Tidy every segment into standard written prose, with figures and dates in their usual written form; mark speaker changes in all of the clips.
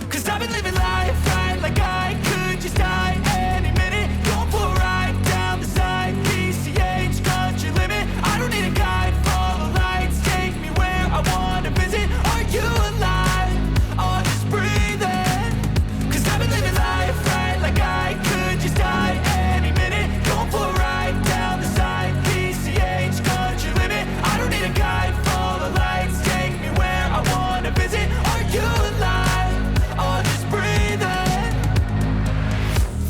Speaker 1: Cause I've been living life right like I could just die any minute. Going for a ride down the side, PCH country limit. I don't need a guide, follow lights, take me where I wanna visit. Are you alive? Or just breathing? Cause I've been living life right like I could just die any minute. Going for a ride down the side, PCH country limit. I don't need a guide, follow lights, take me where I wanna visit. Are you alive? Or just breathing?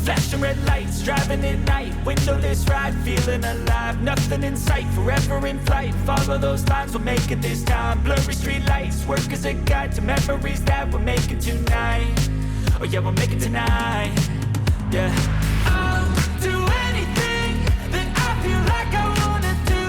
Speaker 1: Flashing red lights, driving at night, windowless ride, feeling alive. Nothing in sight, forever in flight. Follow those lines, we'll make it this time. Blurry street lights, work as a guide to memories that we're making tonight. Oh yeah, we'll make it tonight. Yeah. I'll do anything that I feel like I wanna do.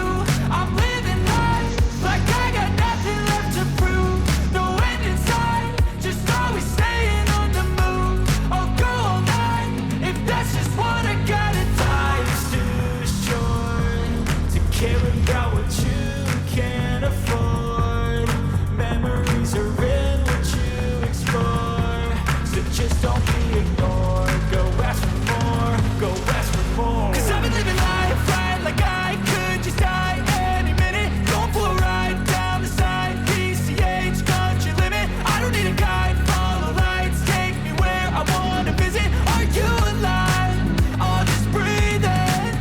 Speaker 1: I'm living life like I got nothing left to prove. No end in sight, just always staying on the move. I'll go all night if that's just what I gotta do. Life's too short to care about what you can't afford. Memories are in what you explore, so just don't be ignored. Go ask for more, go ask for more. Cause I've been living life right like I could just die any minute. Going for a ride down the side, PCH country limit. I don't need a guide, follow lights, take me where I wanna visit. Are you alive? Or just breathing?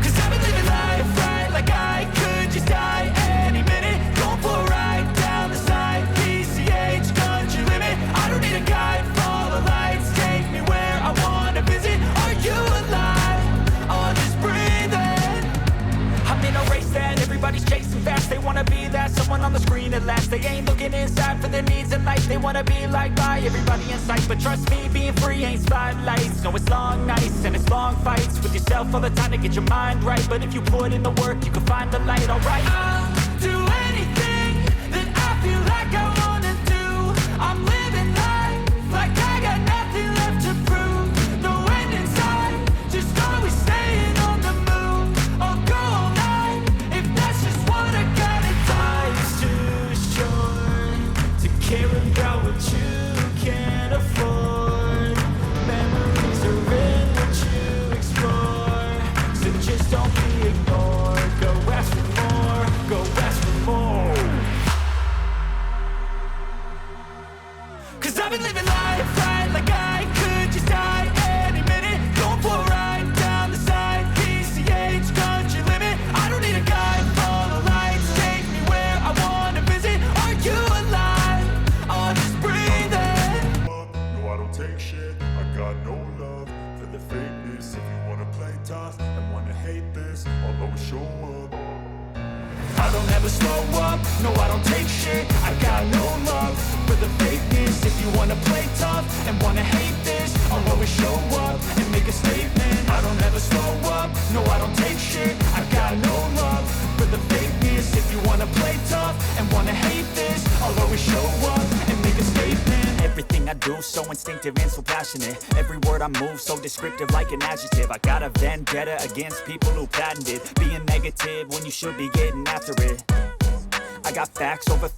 Speaker 1: Cause I've been living life right like I could just die any minute. Going for a ride down the side, PCH country limit. I don't need a guide, follow lights, take me where I wanna visit. Are you alive? Or just breathing? I'm in a race that everybody's chasing fast. They wanna be that someone on the screen at last. They ain't looking inside for their needs in life. They wanna be liked by everybody in sight. But trust me, being free ain't spotlights. No, it's long nights and it's long fights with yourself all the time to get your mind right. But if you put in the work, you can find the light, alright? I'll do anything that I feel like I wanna do. I'm living life like I got nothing left to prove. No end in sight, just always staying on the move. I'll go all night if that's just what I gotta do. Life's too short to care about what you can't afford. Memories are in what you explore, so just don't be ignored. Go ask for more, go ask for more. Cause I've been living life right like I could just die any minute. Going for a ride down the side, PCH country limit. I don't need a guide, follow lights, take me where I wanna visit. Are you alive? Or just breathing?
Speaker 2: No, I don't take shit. I got no love for the fakeness. If you wanna play tough and wanna hate this, I'll always show up.
Speaker 1: I don't ever slow up, no I don't take shit. I got no love for the fakeness. If you wanna play tough and wanna hate this, I'll always show up and make a statement. I don't ever slow up, no I don't take shit. I got no love for the fakeness. If you wanna play tough and wanna hate this, I'll always show up and make a statement. Everything I do so instinctive and so passionate. Every word I move so descriptive like an adjective. I got a vendetta against people who patented being negative when you should be getting after it. I got facts over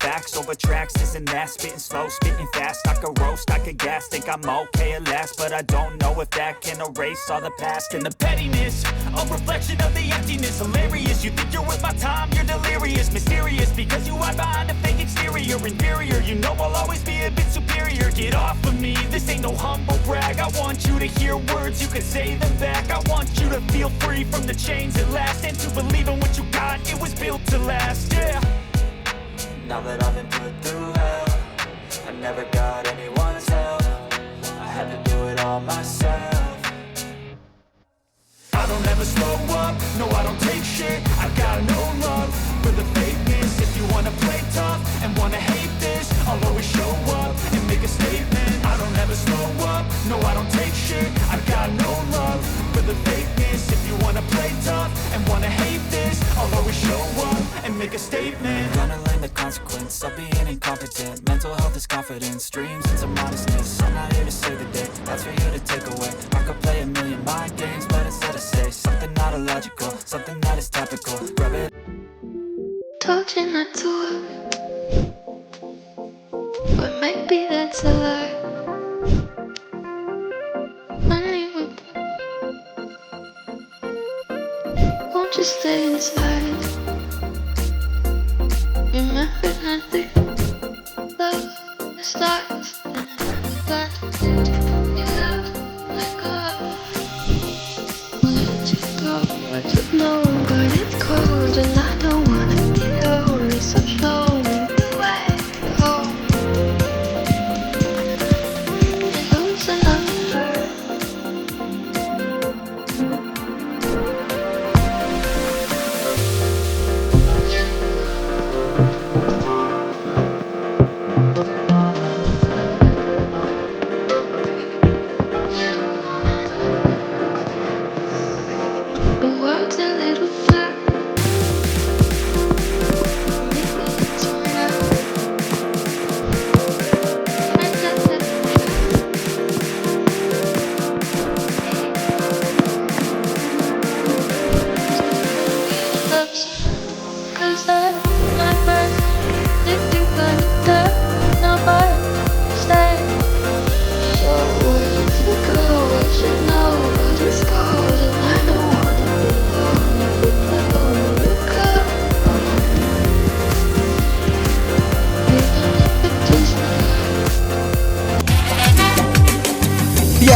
Speaker 1: tracks, this and that. Spitting slow, spitting fast. I could roast, I could gas. Think I'm okay at last, but I don't know if that can erase all the past. And the pettiness, a reflection of the emptiness. Hilarious, you think you're worth my time, you're delirious. Mysterious, because you hide behind a fake exterior. Inferior, you know I'll always be a bit superior. Get off of me, this ain't no humble brag. I want you to hear words, you can say them back. I want you to feel free from the chains at last, and to believe in what you got, it was built to last, yeah. Now that I've been put through hell, I never got anyone's help. I had to do it all myself. I don't ever slow up, no I don't take shit. I got no love for the fakeness. If you wanna play tough and wanna hate this, I'll always show up and make a statement. I don't ever slow up, no I don't take shit. I got no love for the fakeness. If you wanna play tough and wanna hate this, I'll always show up and make a statement. Gonna learn the consequence of being incompetent. Mental health is confidence, dreams into modestness. I'm not here to save the day, that's for you to take away. I could play a million mind games, but instead I say something not illogical, something that is topical. Rub it.
Speaker 3: Told you not to, but maybe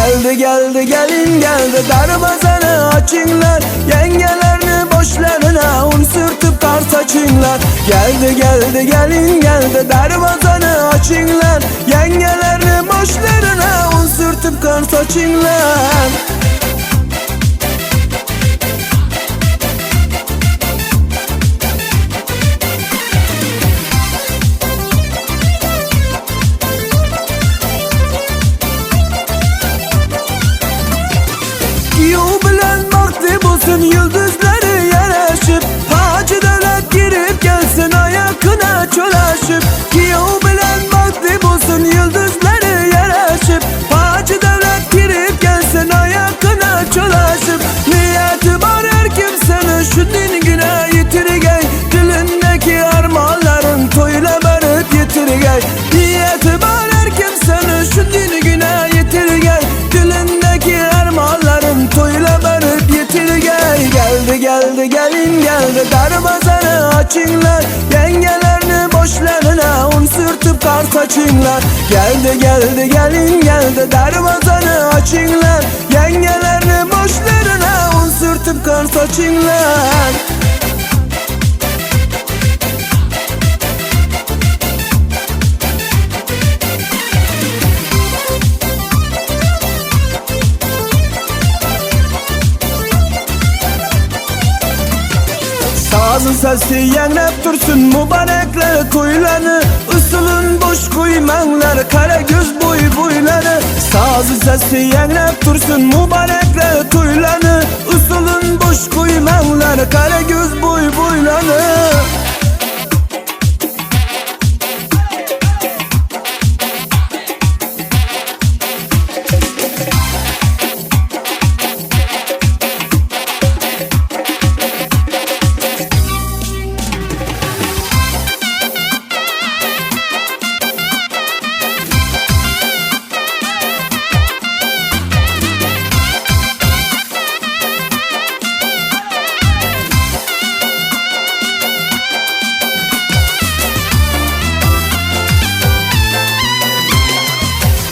Speaker 3: Geldi geldi gelin geldi, darvazanı açınlar. Yengelerini boşlarına un sürtüp kar saçınlar. Geldi geldi gelin geldi, darvazanı açınlar. Yengelerini boşlarına un sürtüp kar saçınlar. Kiyov bilen vakti bulsun yıldızları yanaşıp, Hacı Devlet girip gelsin ayakına çolaşıp. Kiyov bilen vakti bulsun yıldızları yanaşıp, Hacı Devlet girip gelsin ayakına çolaşıp. Niyeti var her kimsenin şu din güne yitirgey, dilindeki armağanların toyla verip yitirgey. Niyeti var her kimsenin şu din güne yitirgey, dilindeki armağanların toyla verip yitirgey. Geldi geldi gelin geldi, darvazanı açınlar. Yengelerini boşlarına un sürtüp kar saçınlar. Geldi geldi gelin geldi, darvazanı açınlar. Yengelerini boşlarına un sürtüp kar saçınlar. Sazın sesi yenlep dursun mübarekler kuyulanı. Usulün boş kuymanlar, kara göz boy boyları. Sazın sesi yenlep dursun mübarekler kuyulanı. Usulün boş kuymanlar, kara göz boy boyları.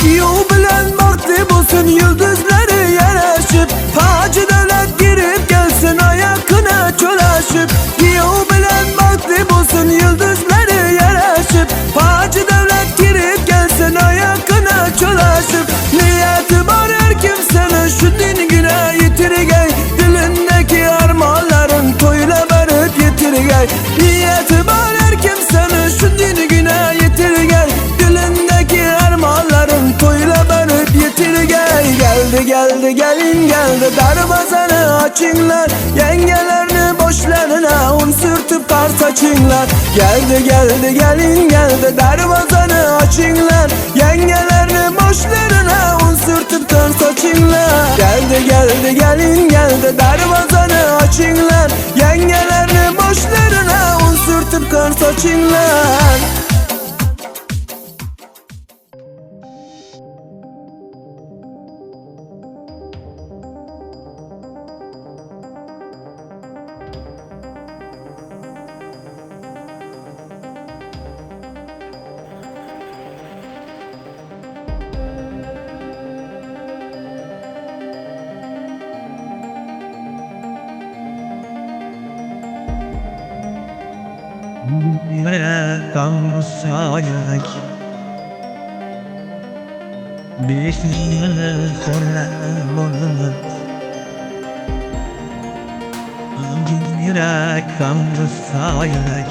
Speaker 3: Kiyov bilen vakti bulsun yıldızları yanaşıp, Hacı Devlet girip gelsin ayakına çolaşıp. Kiyov bilen vakti bulsun yıldızları yanaşıp, Hacı Devlet girip gelsin ayakına çolaşıp. Niyeti var her kimsenin şu din güne yitirgey, dilindeki armağanların toyla verip yitirgey. Niyeti var her kimsenin şu din güne yitirgey, dilindeki armağanların toyla verip yitirgey. Geldi geldi gelin geldi, darvazanı açınlar. Yengelerini boşlarına un sürtüp kar saçınlar. Geldi geldi gelin geldi, darvazanı açınlar. Yengelerini boşlarına un sürtüp kar saçınlar. Geldi geldi gelin geldi, darvazanı açınlar. Yengelerini boşlarına un sürtüp kar saçınlar.
Speaker 4: Kalsak Bismillah kolla Yürek kalsak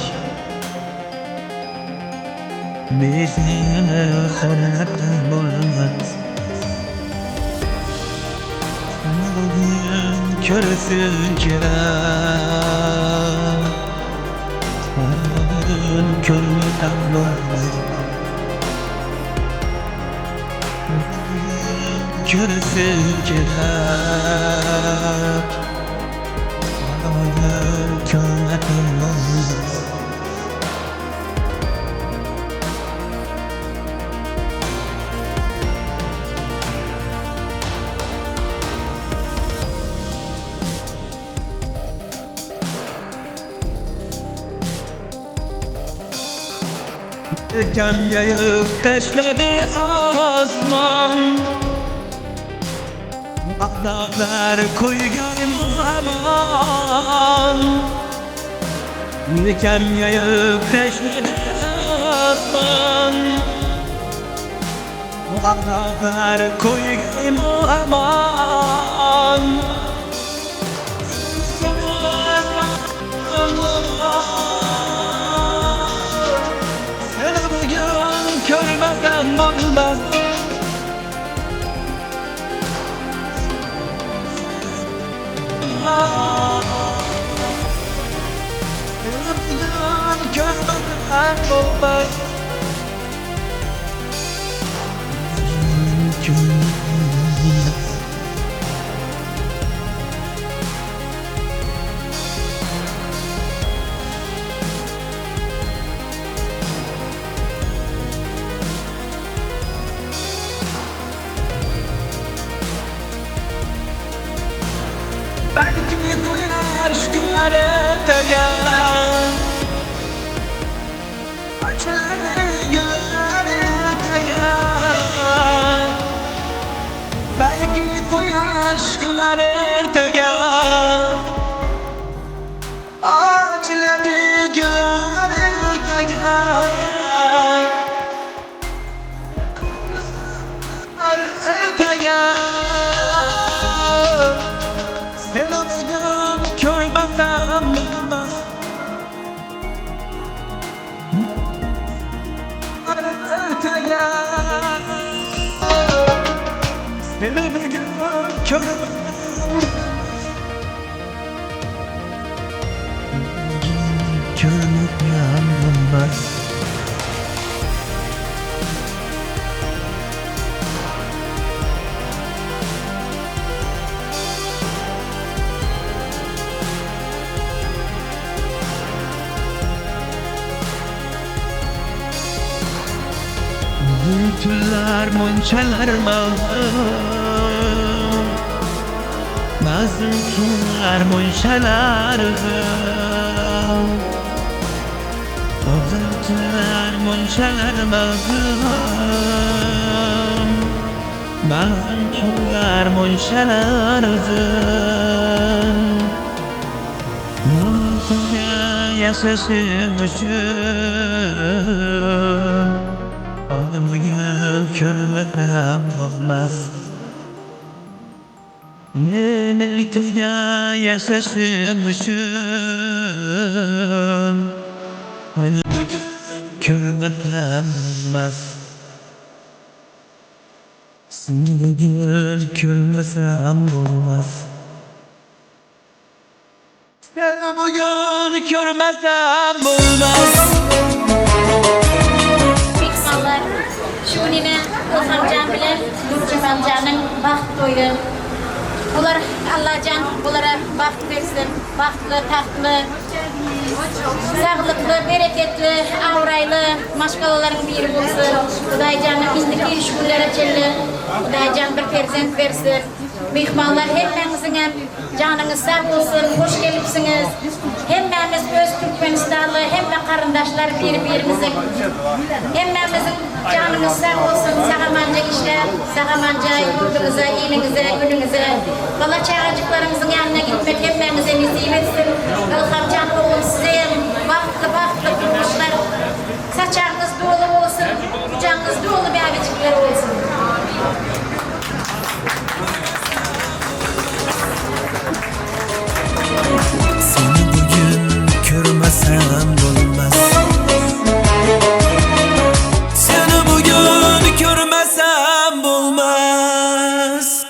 Speaker 4: Bismillah kolla Körsün kiram Körmeden olmaz Körse girer Körmeden olmaz Can yayıp besledi asman Dağlar koygan aman Diken yayıp peşine atman Dağlar koygan aman Seni bugün görmeden olmaz Belki duyar aşklar öteyen Açar gözler öteyen Belki duyar aşklar öteyen Açar gözler öteyen Öteyen Selamım görmeden bilmez Öteye Selamım görmeden bilmez Bütünler monçalar malım Mazlumlar monçalar Bütünler monçalar malım Mazlumlar monçalar Mutluya yaşasın üçün Bugün körmeden olmaz Nenekliğe yaşasınmışım Bugün körmeden olmaz Bugün körmeden olmaz Bugün körmeden olmaz
Speaker 5: Şunine Ilhamcan bilen Cemalcan'ın baxt toyu. Bular Allah'can bulara baxt versin. Baxtlı, taxtlı, sağlıklı, bereketli, avraylı maşgalaların biri olsun. Xudaycan'ın indiki ilişkiler açıldı. Xudaycan bir perzent versin. Mehmanlar hemmenizin hem canınız sağ olsun, hoş gelipsiniz. Hemmemiz öz Türkmenistanlı, hemme karındaşlar birbirimizin. Hemmemizin canınız sağ olsun, sağamanca işler, sağamanca yurdunuza, elinize, gününüze. Bala çağırcıklarımızın yanına gitmek hemmemize nasip etsin. Ilhamcan oğlum size bahtlı kurmuşlar. Saçağınız dolu olsun, kucağınız dolu bir abicikler olsun.
Speaker 3: Seni bugün görmesem olmaz Seni bugün görmesem olmaz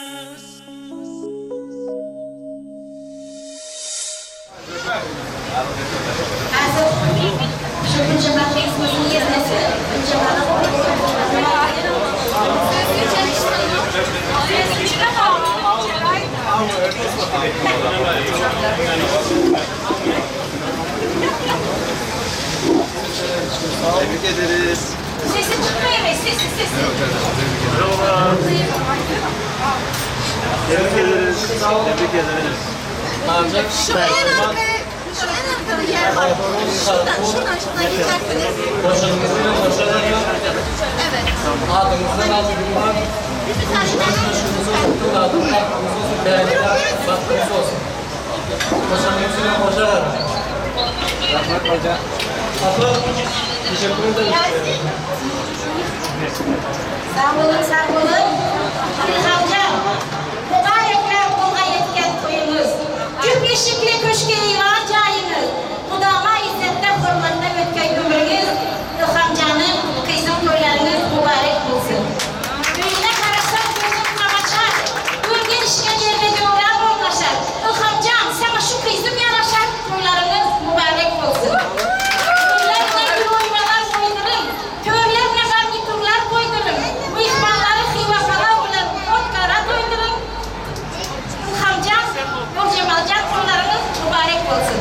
Speaker 6: Tebrik ederiz.
Speaker 5: Sesi çıkmıyor mu? Sesi.
Speaker 6: Tebrik ederiz. Tebrik ederiz.
Speaker 7: Şuradan yetersiniz. Evet. Bir tane
Speaker 6: Rahmet Hoca. Abla, teşekkür ederim.
Speaker 5: Sağ olun, sağ olun. İlhamcan, mübarekler kulga yetken toyunuz. Tüm eşikli köşke ilan cayınız. Kudama izzette hürmetine ötkey ömrünüz. İlhamcan'ın kızım toylarınız mübarek olsun. Düğüne karasam gözüm kamaşar. Gölgen işine yerine döğren olmaşar. İlhamcan, sana şu kızım yanaşar. Toylarınız mübarek olsun. Toylarına gül oymalar koydurun. Töğlerine garniturlar koydurun. Bu ihbarları hıvafalar olan otkara doydurun. İlhamcan, Nurcemalcan toylarınız mübarek olsun.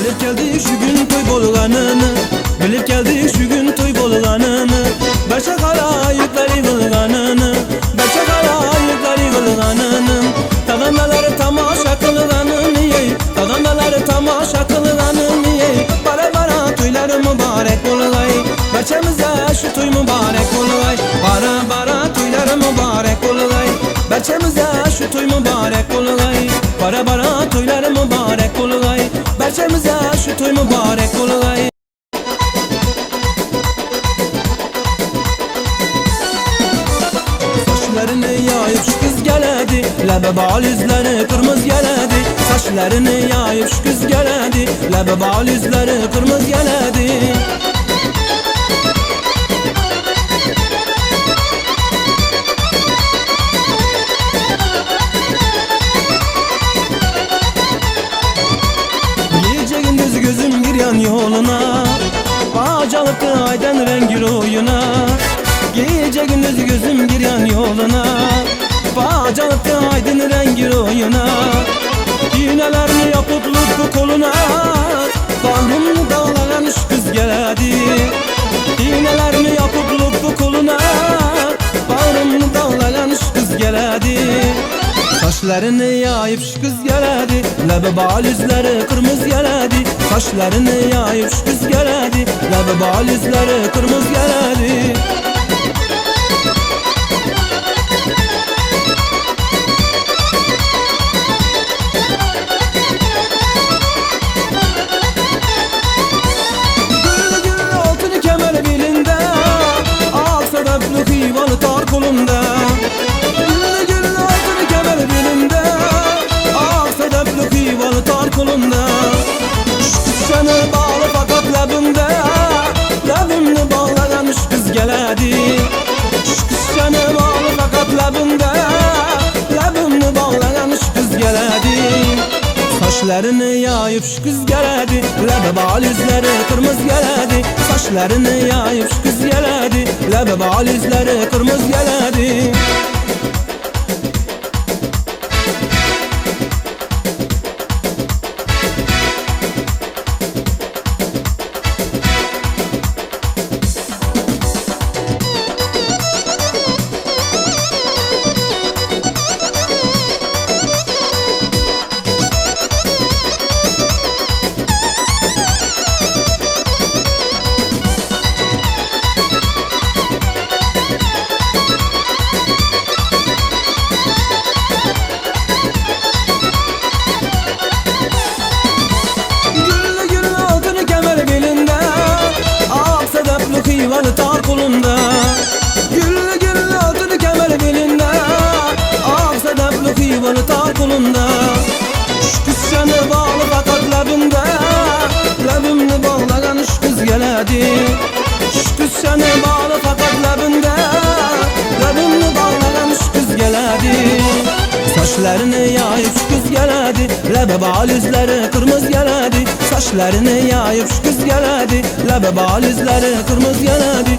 Speaker 3: Bilip geldi şu gün toy bolğanını, bilip geldi şu gün toy bolğanını. Başa kara yükleri kılğanını, başa kara yükleri kılğanını. Tavandaları tamaşa kılğanını yey, tavandaları tamaşa kılğanını yey. Bara bara toyları mübarek bolğay, barçamıza şu toy mübarek bolğay. Bara bara toyları mübarek bolğay, barçamıza şu toy mübarek bolğay. Bara bara toyları mübarek bolğay, barçamıza şu toy mübarek bolğay. Saçlarını yayıp şu kız geledi, lebe bal yüzleri kırmızı geledi. Saçlarını yayıp şu kız geledi, lebe bal yüzleri kırmızı geledi. Gece gündüz gözüm giryan yoluna, bacalıktı aydan rengi oyuna. Gece gündüz gözüm giryan yoluna, bacalıktı aydın rengi oyuna. İğnelerini yapıp lütfu koluna, bağrımını dağlayan şu kız geledi. İğnelerini yapıp lütfu koluna, bağrımını dağlayan şu kız geledi. Saçlarını yayıp şu kız geledi, lebe bal yüzleri kırmızı geledi. Saçlarını yayıp şu kız geledi, lebe bal yüzleri kırmızı geledi. Güllü güllü altın kemer belinde, ak sebepli hıyvalı tar kolunda. Güllü güllü altın kemer belinde, ak sebepli hıyvalı tar kolunda. Seni bağlı fakat labimde, labimni bağlayan şu kız geledi. Seni bağlı fakat labimde, labimni bağlayan şu kız geledi. Saçlarını yayıp şu kız geledi, lebe bal yüzleri kırmızı geledi. Saçlarını yayıp şu kız geledi, lebe bal yüzleri kırmızı geledi. labımda Şu kız seni bağlı fakat labımda Labımni bağlagan şu kız geledi Şu kız seni bağlı fakat labımda Labımni bağlagan şu kız geledi Saçlarını yayıp şu kız geledi Lebe bal yüzleri kırmızı geledi Saçlarını yayıp şu kız geledi Lebe bal yüzleri kırmızı geledi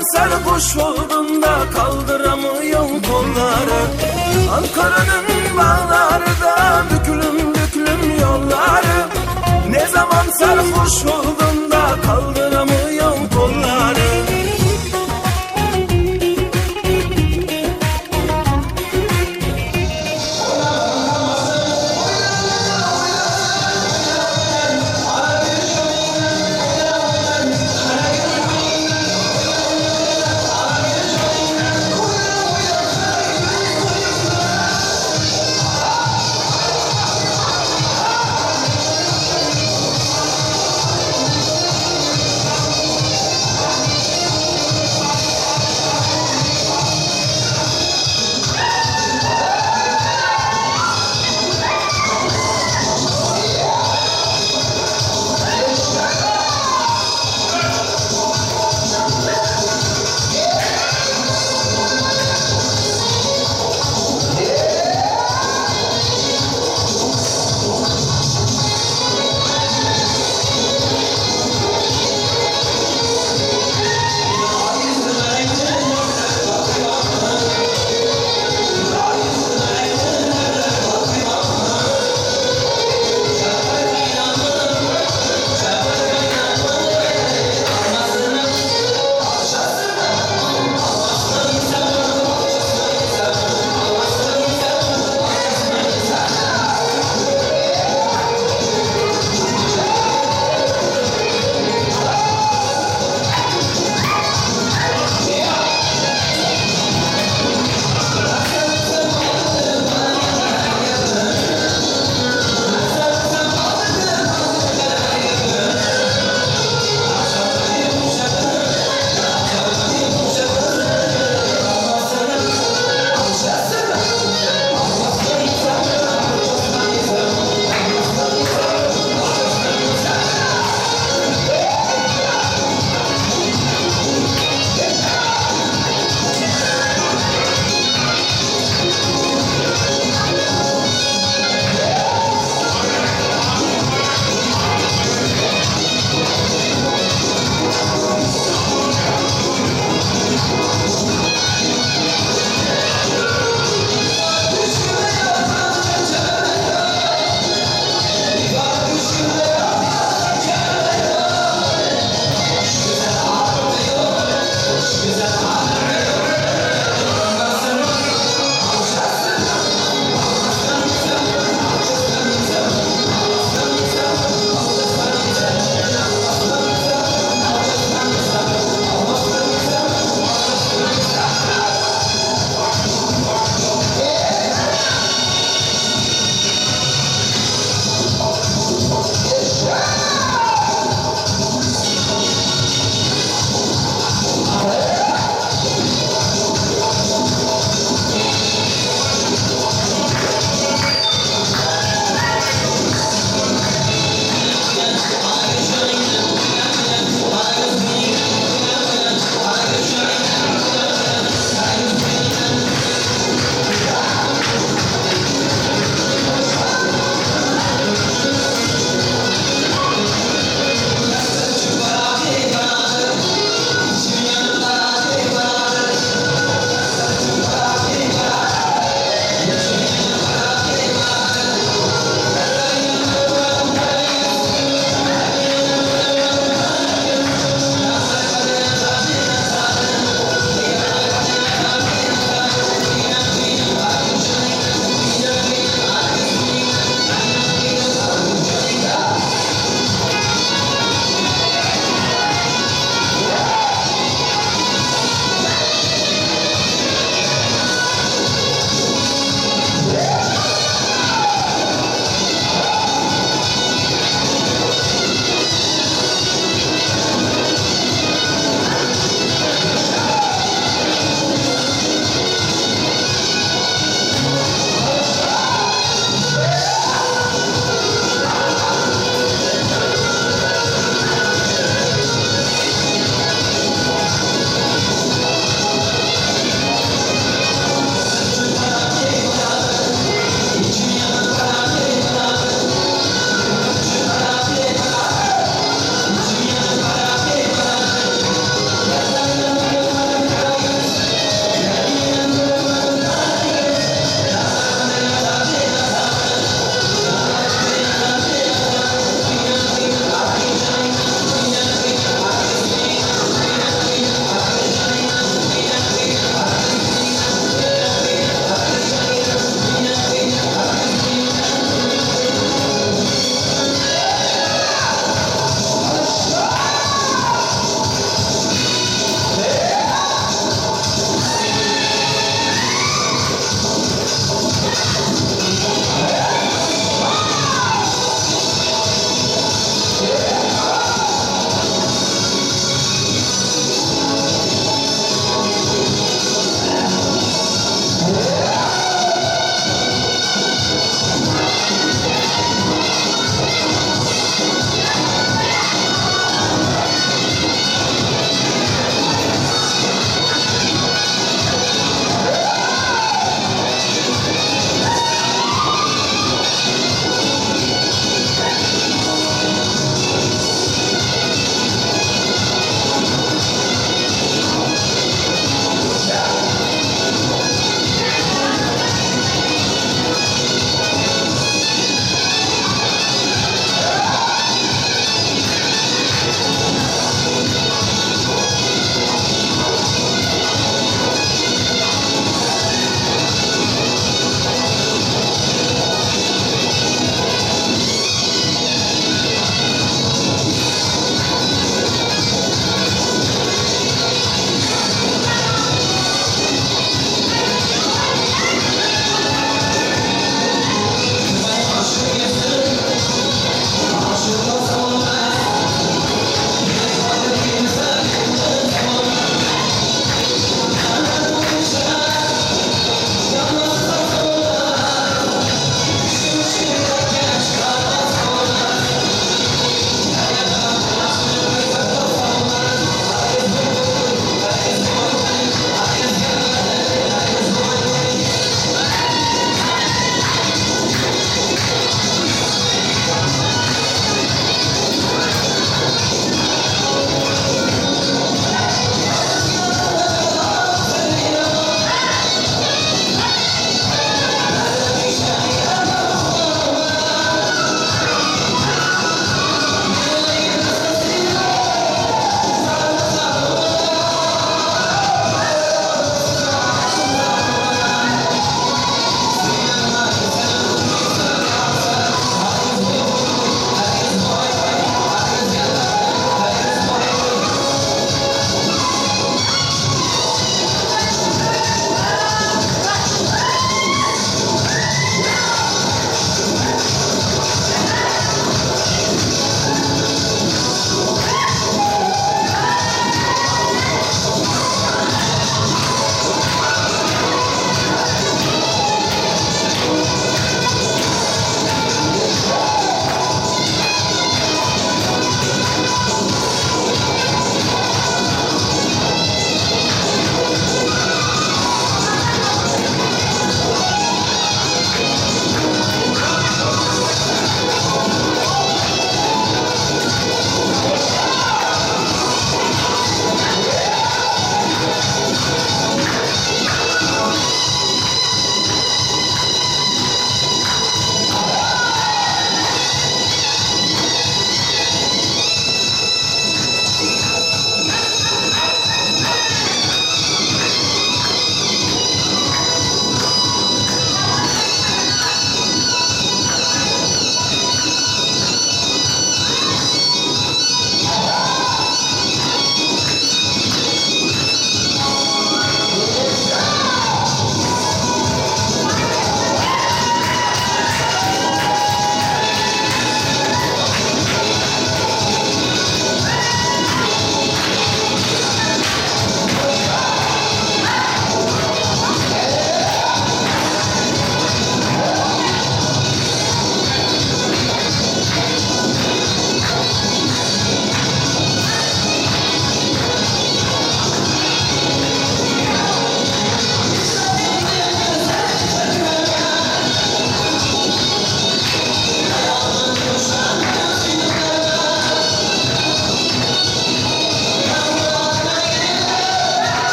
Speaker 3: zaman sarhoş olduğunda kaldıramıyorum kolları. Ankara'nın bağları da büklüm büklüm yolları. Ne zaman sarhoş olduğunda kaldıramıyorum kolları.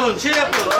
Speaker 6: yapın, şey yapın.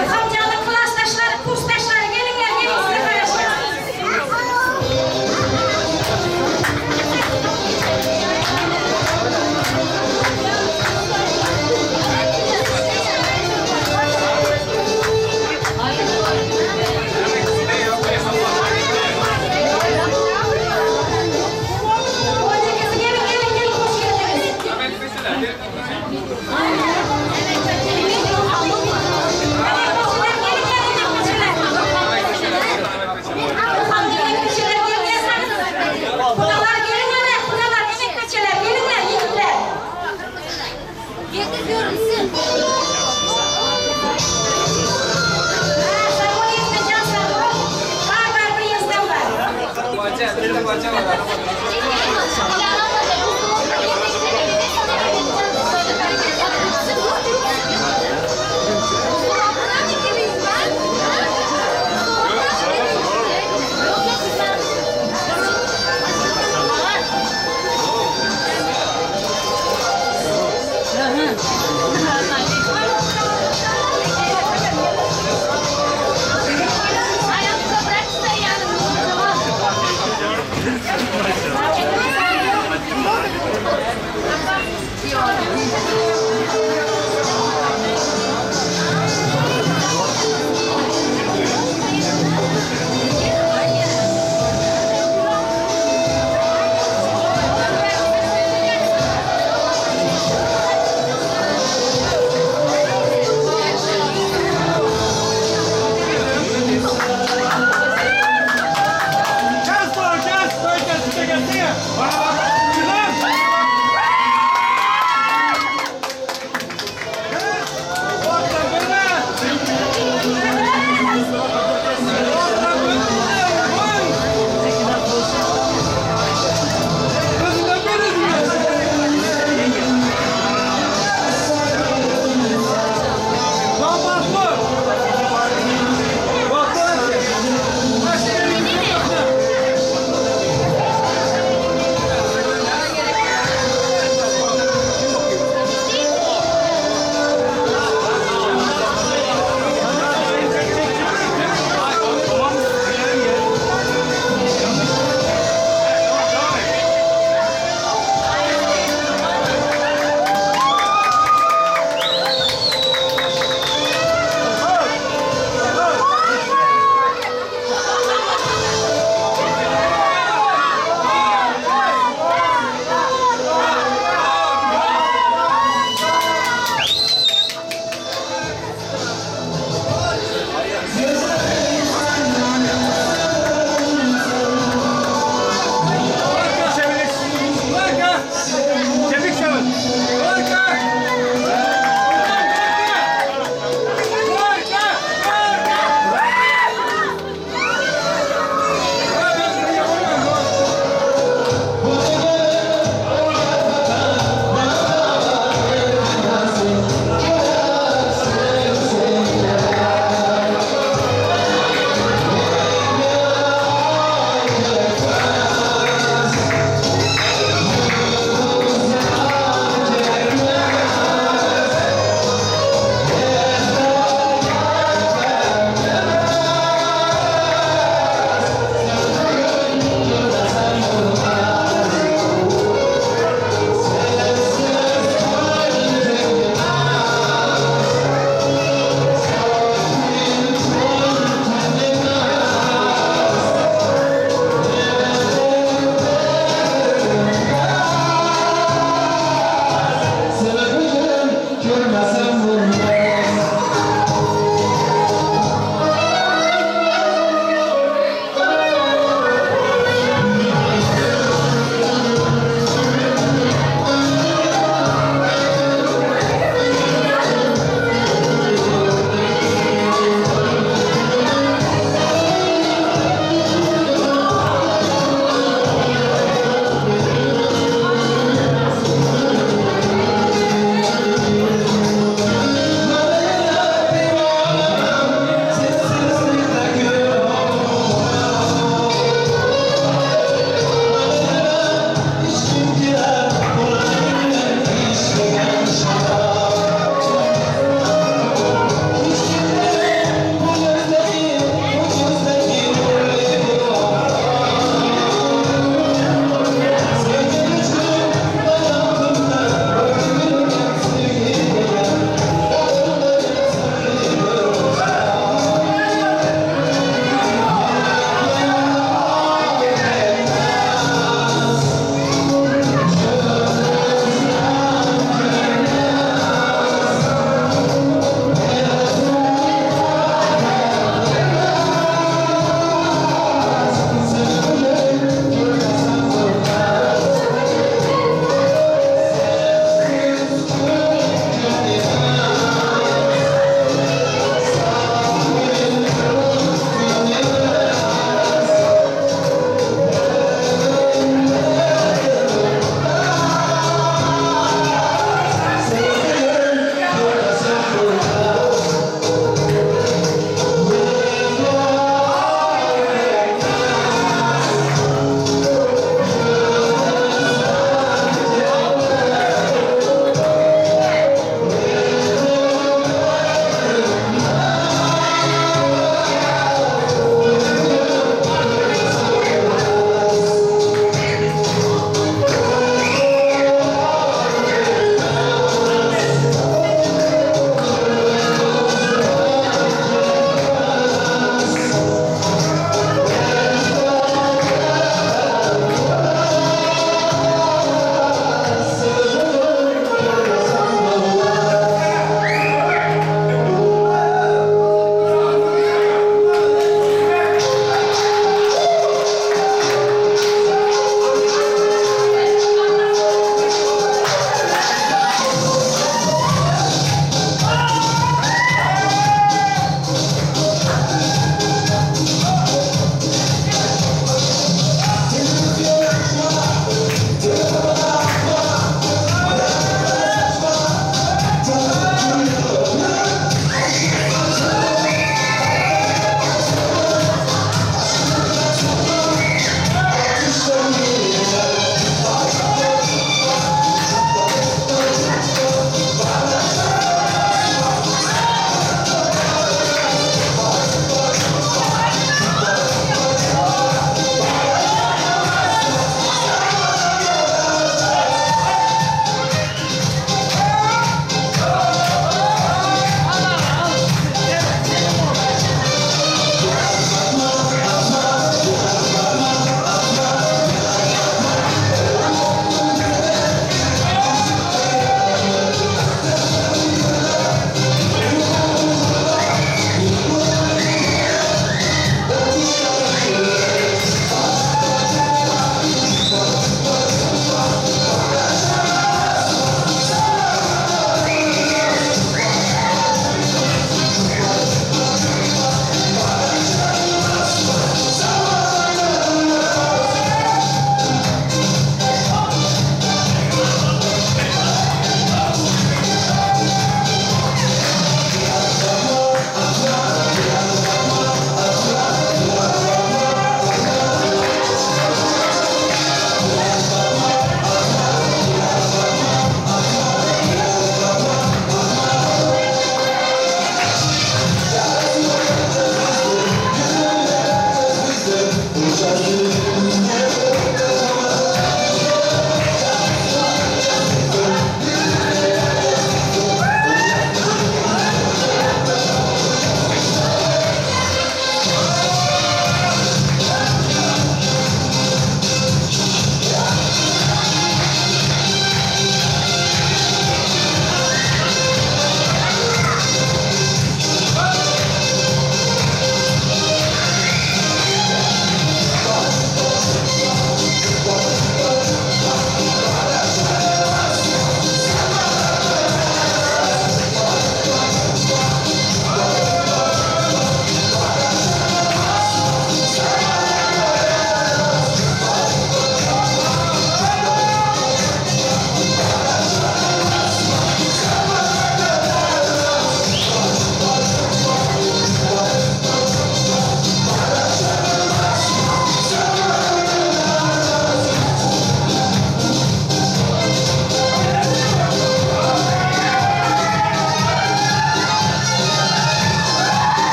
Speaker 5: Amcanın klastaşları, kurstaşları gelin size paylaşalım.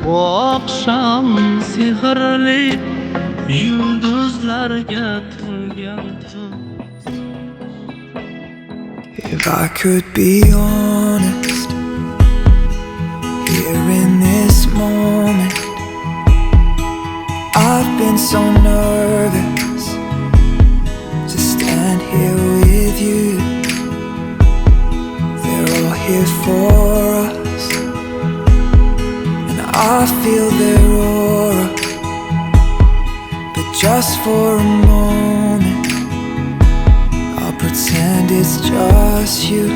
Speaker 4: O akşam sihirli yıldızlarga to'lgandim.
Speaker 3: If I could be honest, here in this moment, I've been so nervous to stand here with you. They're all here for us, and I feel their aura. But just for a moment, I'll pretend it's just you.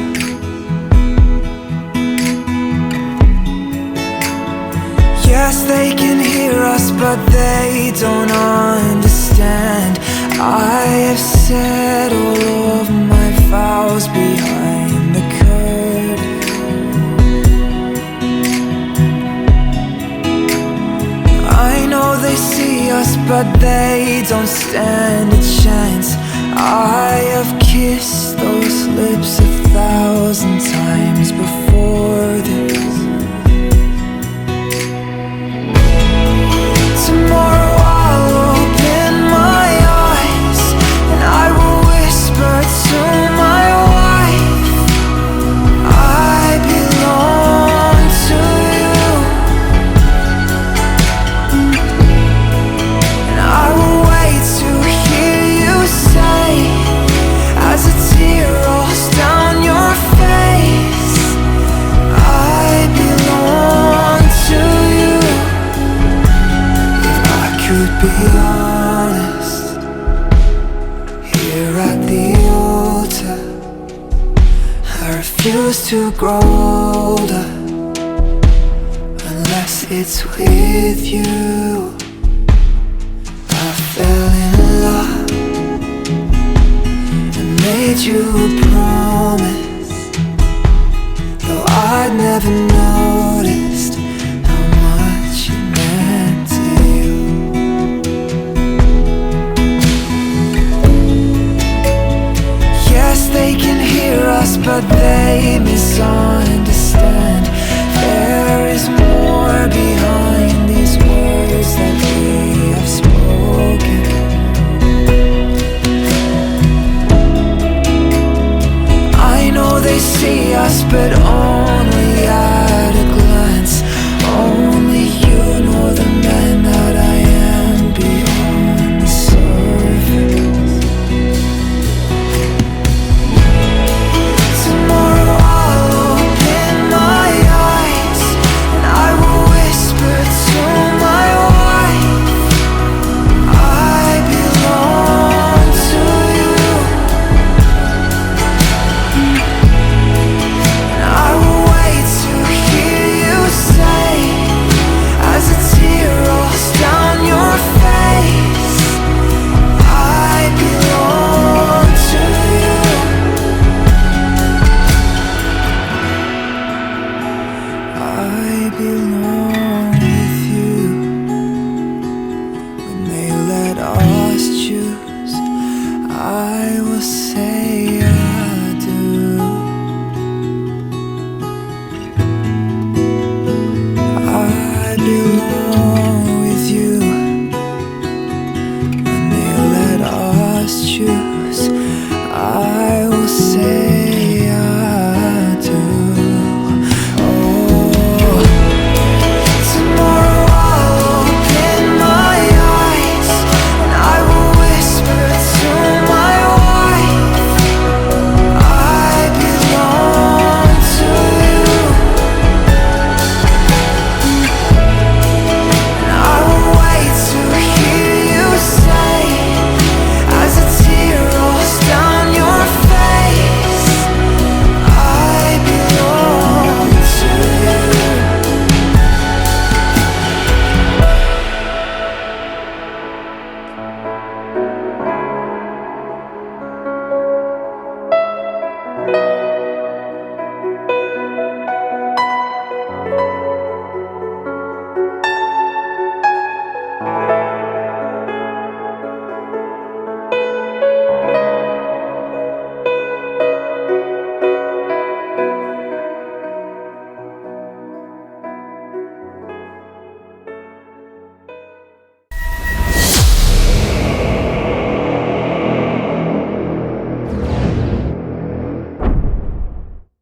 Speaker 3: Yes, they can hear us, but they don't understand. I have said all of my vows behind the curtain. I know they see us, but they don't stand a chance. I have kissed those lips 1,000 times before this. Tomorrow I'll open my eyes and I will whisper to my wife, I belong to you. And I will wait to hear you say, as a tear rolls down your face, I belong to you. If I could be honest, here at the altar, I refuse to grow older unless it's with you. I fell in love and made you a promise, though I'd never know